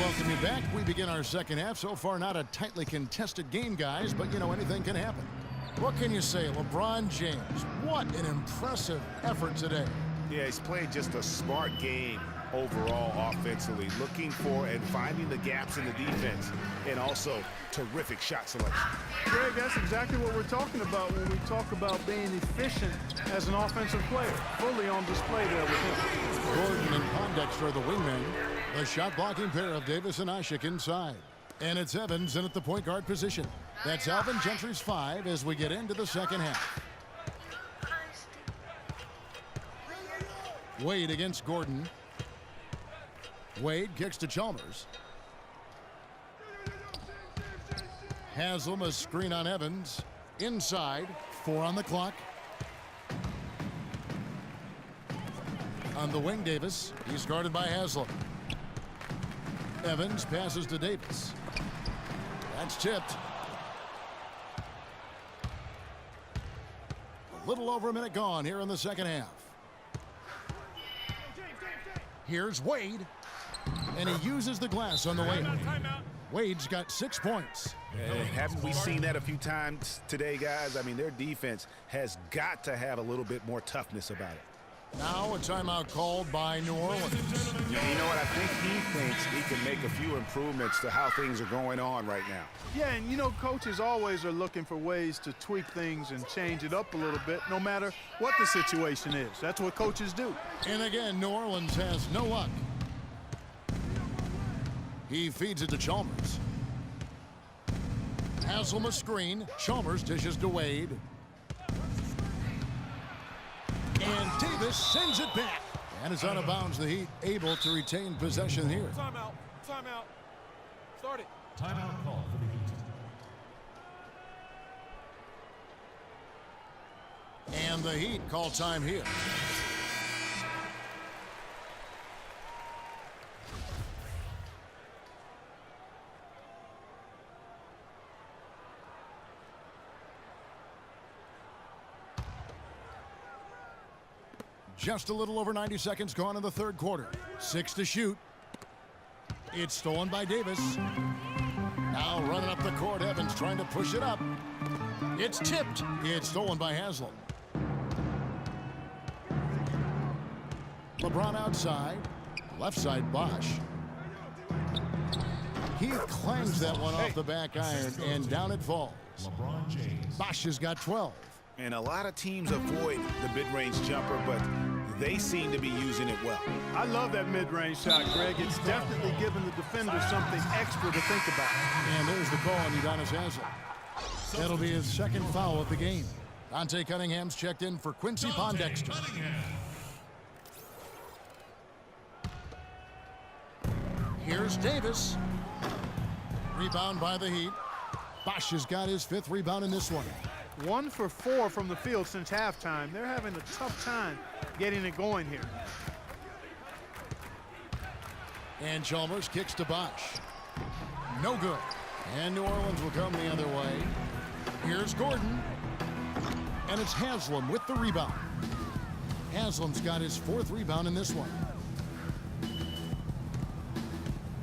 welcome you back. We begin our second half. So far, not a tightly contested game, guys, but you know, anything can happen. What can you say? LeBron James, what an impressive effort today. Yeah, he's played just a smart game overall offensively, looking for and finding the gaps in the defense, and also terrific shot selection. Greg, that's exactly what we're talking about when we talk about being efficient as an offensive player. Fully on display there with him. Gordon and Pondexter are the wingmen. The shot blocking pair of Davis and Ashik inside. And it's Evans in at the point guard position. That's Alvin Gentry's 5 as we get into the second half. Wade against Gordon. Wade kicks to Chalmers. Haslam a screen on Evans. Inside. 4 on the clock. On the wing, Davis. He's guarded by Haslam. Evans passes to Davis. That's tipped. A little over a minute gone here in the second half. Here's Wade. And he uses the glass on the way. Wade's got 6 points. Haven't we seen that a few times today, guys? I mean, their defense has got to have a little bit more toughness about it. Now a timeout called by New Orleans. Yeah, you know what? I think he thinks he can make a few improvements to how things are going on right now. Yeah, and you know, coaches always are looking for ways to tweak things and change it up a little bit, no matter what the situation is. That's what coaches do. And again, New Orleans has no luck. He feeds it to Chalmers. Haslam a screen. Chalmers dishes to Wade. And Davis sends it back. And it's out of bounds. The Heat able to retain possession here. Timeout. Timeout. Start it. Timeout call for the Heat. And the Heat call time here. Just a little over 90 seconds gone in the third quarter. 6 to shoot. It's stolen by Davis. Now running up the court, Evans trying to push it up. It's tipped. It's stolen by Haslam. LeBron outside. Left side, Bosch. He clangs that one off the back iron, and down it falls. LeBron James. Bosch has got 12. And a lot of teams avoid the mid-range jumper, but they seem to be using it well. I love that mid-range shot, Greg. It's definitely giving the defender something extra to think about. And there's the call on Udonis Haslam. That'll be his second foul of the game. Dante Cunningham's checked in for Quincy Pondexter. Here's Davis. Rebound by the Heat. Bosch has got his 5th rebound in this one. 1 for 4 from the field since halftime. They're having a tough time getting it going here. And Chalmers kicks to Bosch. No good. And New Orleans will come the other way. Here's Gordon. And it's Haslam with the rebound. Haslam's got his 4th rebound in this one.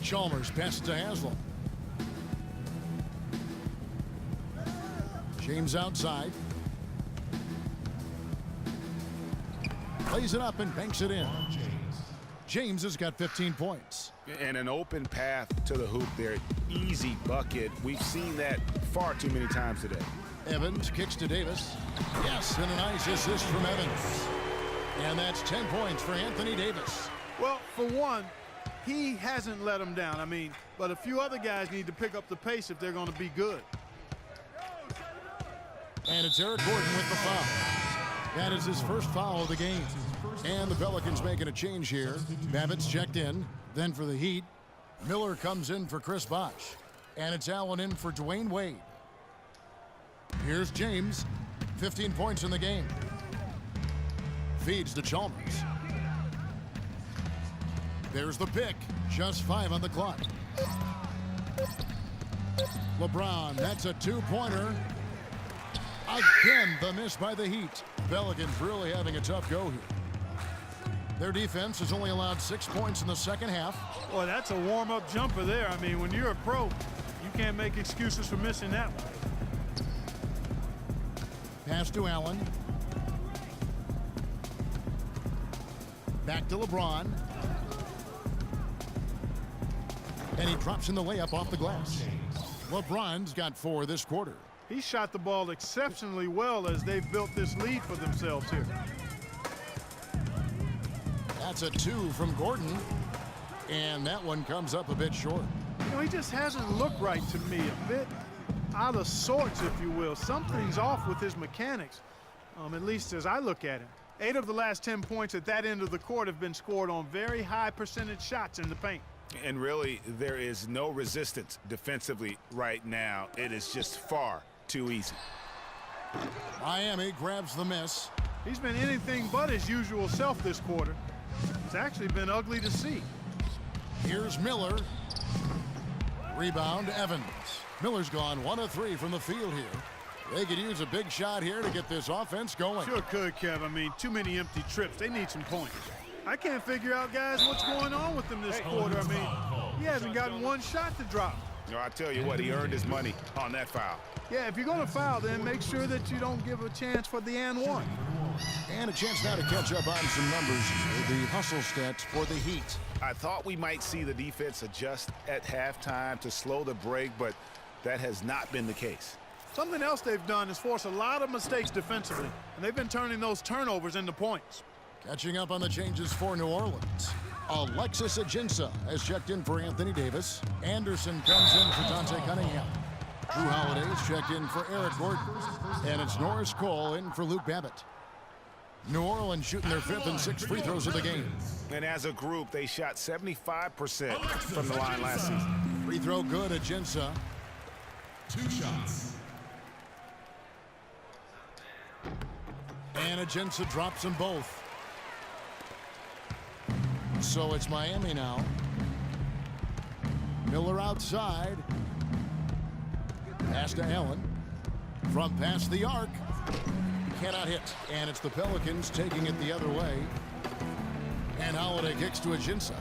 Chalmers passes to Haslam. James outside. Plays it up and banks it in. James has got 15 points. And an open path to the hoop there. Easy bucket. We've seen that far too many times today. Evans kicks to Davis. Yes, and a nice assist from Evans. And that's 10 points for Anthony Davis. Well, for one, he hasn't let them down. I mean, but a few other guys need to pick up the pace if they're going to be good. And it's Eric Gordon with the foul. That is his first foul of the game. And the Pelicans making a change here. Babbitt's checked in. Then for the Heat, Miller comes in for Chris Bosh. And it's Allen in for Dwayne Wade. Here's James. 15 points in the game. Feeds to Chalmers. There's the pick. Just 5 on the clock. LeBron, that's a 2-pointer. Again, the miss by the Heat. Pelicans really having a tough go here. Their defense has only allowed 6 points in the second half. Boy, that's a warm-up jumper there. I mean, when you're a pro, you can't make excuses for missing that one. Pass to Allen. Back to LeBron. And he drops in the layup off the glass. LeBron's got 4 this quarter. He shot the ball exceptionally well as they've built this lead for themselves here. That's a 2 from Gordon. And that one comes up a bit short. You know, he just hasn't looked right to me. A bit out of sorts, if you will. Something's off with his mechanics, at least as I look at him. 8 of the last 10 points at that end of the court have been scored on very high percentage shots in the paint. And really, there is no resistance defensively right now. It is just far too easy. Miami grabs the miss. He's been anything but his usual self this quarter. It's actually been ugly to see. Here's Miller. Rebound, Evans. Miller's gone 1 of 3 from the field here. They could use a big shot here to get this offense going. Sure could, Kev. I mean, too many empty trips. They need some points. I can't figure out, guys, what's going on with him this quarter. I mean, he hasn't gotten 1 shot to drop. No, I tell you what, he earned his money on that foul. Yeah, if you're going to foul, then make sure that you don't give a chance for the and one. And a chance now to catch up on some numbers. The hustle stats for the Heat. I thought we might see the defense adjust at halftime to slow the break, but that has not been the case. Something else they've done is force a lot of mistakes defensively, and they've been turning those turnovers into points. Catching up on the changes for New Orleans. Alexis Ajinça has checked in for Anthony Davis. Anderson comes in for Dante Cunningham. Drew Holiday's checked in for Eric Gordon. And it's Norris Cole in for Luke Babbitt. New Orleans shooting their 5th and 6th free throws of the game. And as a group, they shot 75% from the line last season. Free throw good, Ajinça. 2 shots. And Ajinça drops them both. So it's Miami now. Miller outside. Pass to Allen. From past the arc. Cannot hit. And it's the Pelicans taking it the other way. And Holiday kicks to Ajinça.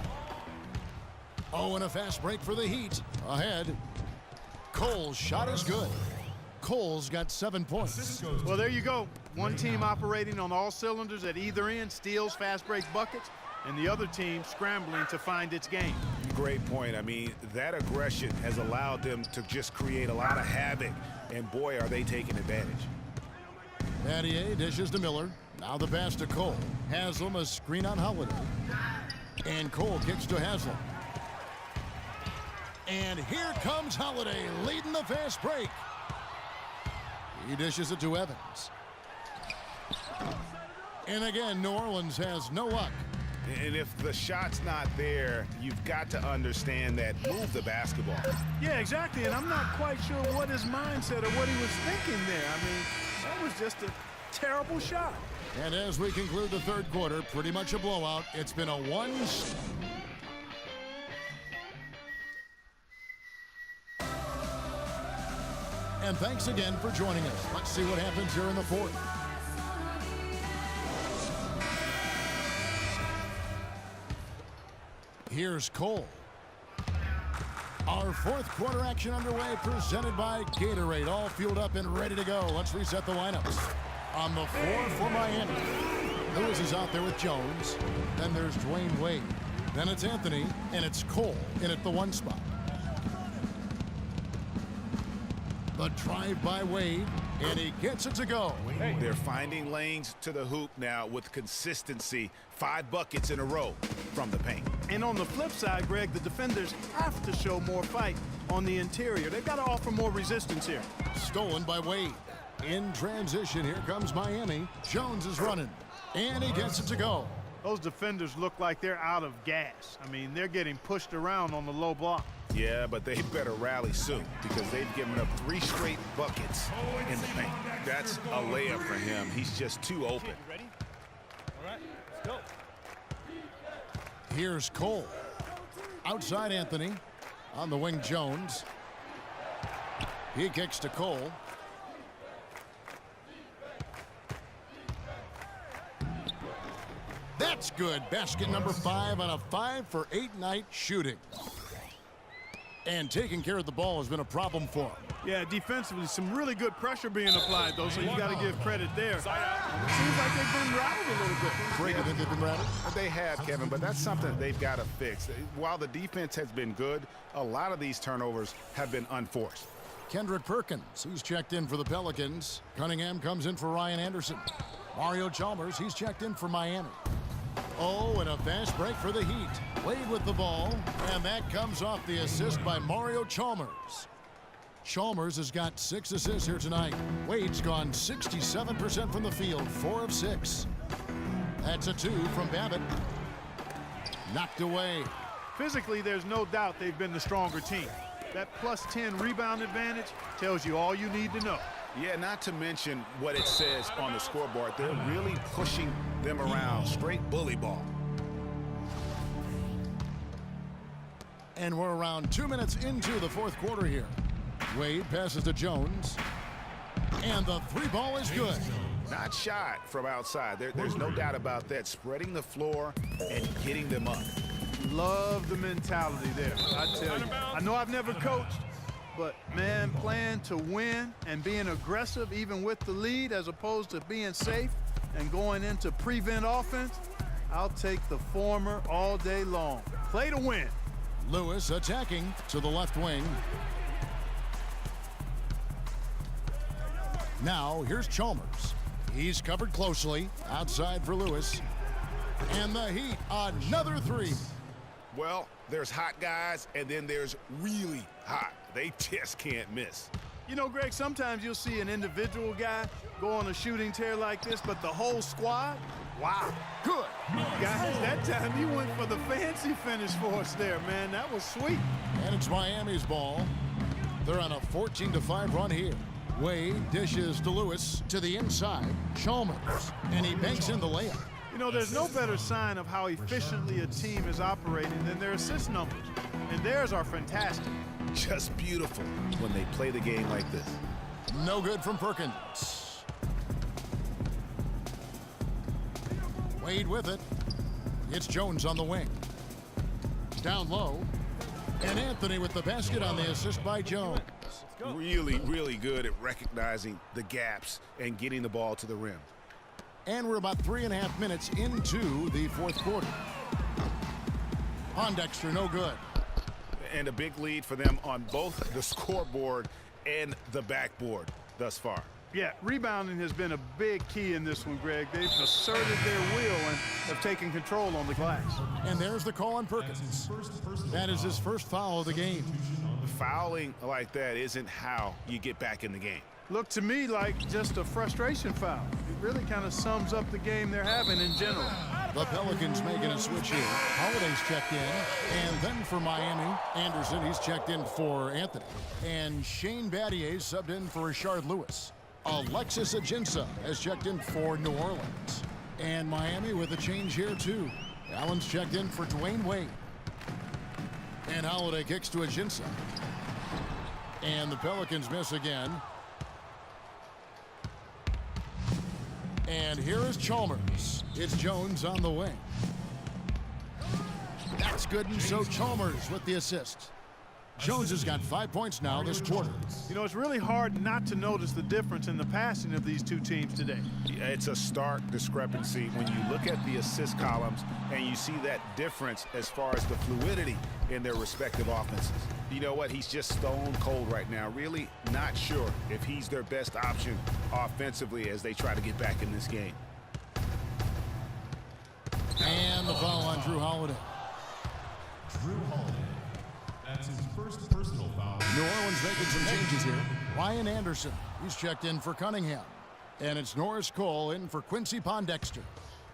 Oh, and a fast break for the Heat. Ahead. Cole's shot is good. Cole's got 7 points. Well, there you go. One team operating on all cylinders at either end, steals, fast break buckets, and the other team scrambling to find its game. Great point. I mean, that aggression has allowed them to just create a lot of havoc, and boy, are they taking advantage. Battier dishes to Miller. Now the pass to Cole. Haslam a screen on Holiday. And Cole kicks to Haslam. And here comes Holiday leading the fast break. He dishes it to Evans. And again, New Orleans has no luck. And if the shot's not there, you've got to understand that move the basketball. Yeah, exactly, and I'm not quite sure what his mindset or what he was thinking there. I mean, that was just a terrible shot. And as we conclude the 3rd quarter, pretty much a blowout. It's been a one. And thanks again for joining us. Let's see what happens here in the 4th. Here's Cole. Our 4th quarter action underway, presented by Gatorade. All fueled up and ready to go. Let's reset the lineups. On the floor for Miami, Lewis is out there with Jones. Then there's Dwayne Wade. Then it's Anthony, and it's Cole in at the 1 spot. The drive by Wade, and he gets it to go. They're finding lanes to the hoop now with consistency. 5 buckets in a row from the paint. And on the flip side, Greg, the defenders have to show more fight on the interior. They've got to offer more resistance here. Stolen by Wade. In transition, here comes Miami. Jones is running, and he gets it to go. Those defenders look like they're out of gas. I mean, they're getting pushed around on the low block. Yeah, but they better rally soon because they've given up 3 straight buckets in the paint. That's a layup for him. He's just too open. Ready? All right, let's go. Here's Cole. Outside Anthony. On the wing, Jones. He kicks to Cole. That's good. Basket number 5 on a 5-for-8 night shooting. And taking care of the ball has been a problem for him. Yeah, defensively, some really good pressure being applied, though, so you got to give credit there. It seems like they've been rattled a little bit. Greg, you think they've been rattled? They have, Kevin, but that's something they've got to fix. While the defense has been good, a lot of these turnovers have been unforced. Kendrick Perkins, he's checked in for the Pelicans. Cunningham comes in for Ryan Anderson. Mario Chalmers, he's checked in for Miami. Oh, and a fast break for the Heat. Wade with the ball, and that comes off the assist by Mario Chalmers. Chalmers has got 6 assists here tonight. Wade's gone 67% from the field, 4 of 6. That's a 2 from Babbitt. Knocked away. Physically, there's no doubt they've been the stronger team. That +10 rebound advantage tells you all you need to know. Yeah, not to mention what it says on the scoreboard. They're really pushing them around. Straight bully ball. And we're around 2 minutes into the fourth quarter here. Wade passes to Jones. And the 3-ball is good. Not shot from outside. There's no doubt about that. Spreading the floor and getting them up. Love the mentality there, I tell you. I know I've never coached, but, man, playing to win and being aggressive even with the lead as opposed to being safe and going into prevent offense, I'll take the former all day long. Play to win. Lewis attacking to the left wing. Now, here's Chalmers. He's covered closely. Outside for Lewis. And the Heat, another 3. Well, there's hot guys, and then there's really hot. They just can't miss. You know, Greg, sometimes you'll see an individual guy go on a shooting tear like this, but the whole squad, wow. Good. Guys, that time you went for the fancy finish for us there, man. That was sweet. And it's Miami's ball. They're on a 14-5 run here. Wade dishes to Lewis to the inside. Chalmers. And he banks in the layup. You know, there's no better sign of how efficiently a team is operating than their assist numbers. And theirs are fantastic. Just beautiful when they play the game like this. No good from Perkins. Wade with it. It's Jones on the wing. Down low. And Anthony with the basket on the assist by Jones. Really, really good at recognizing the gaps and getting the ball to the rim. And we're about 3.5 minutes into the fourth quarter. Pondexter, no good. And a big lead for them on both the scoreboard and the backboard thus far. Yeah, rebounding has been a big key in this one, Greg. They've asserted their will and have taken control on the glass. And there's the call on Perkins. That is his first foul of the game. Fouling like that isn't how you get back in the game. Looked to me like just a frustration foul. It really kind of sums up the game they're having in general. The Pelicans making a switch here. Holiday's checked in. And then for Miami, Anderson, he's checked in for Anthony. And Shane Battier subbed in for Rashard Lewis. Alexis Ajinça has checked in for New Orleans. And Miami with a change here, too. Allen's checked in for Dwayne Wade. And Holiday kicks to Ajinça. And the Pelicans miss again. And here is Chalmers. It's Jones on the wing. That's good, and so Chalmers with the assist. Jones has got 5 points now this quarter. You know, it's really hard not to notice the difference in the passing of these two teams today. Yeah, it's a stark discrepancy when you look at the assist columns and you see that difference as far as the fluidity in their respective offenses. You know what? He's just stone cold right now. Really not sure if he's their best option offensively as they try to get back in this game. And the foul on Drew Holiday. Drew Holiday. That's his first personal foul. New Orleans making some changes here. Ryan Anderson, he's checked in for Cunningham. And it's Norris Cole in for Quincy Pondexter.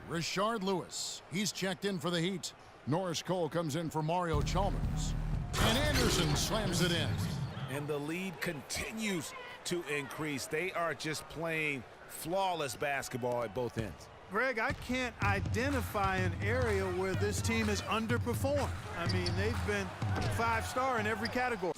Rashard Lewis, he's checked in for the Heat. Norris Cole comes in for Mario Chalmers. And Anderson slams it in. And the lead continues to increase. They are just playing flawless basketball at both ends. Greg, I can't identify an area where this team has underperformed. I mean, they've been 5-star in every category.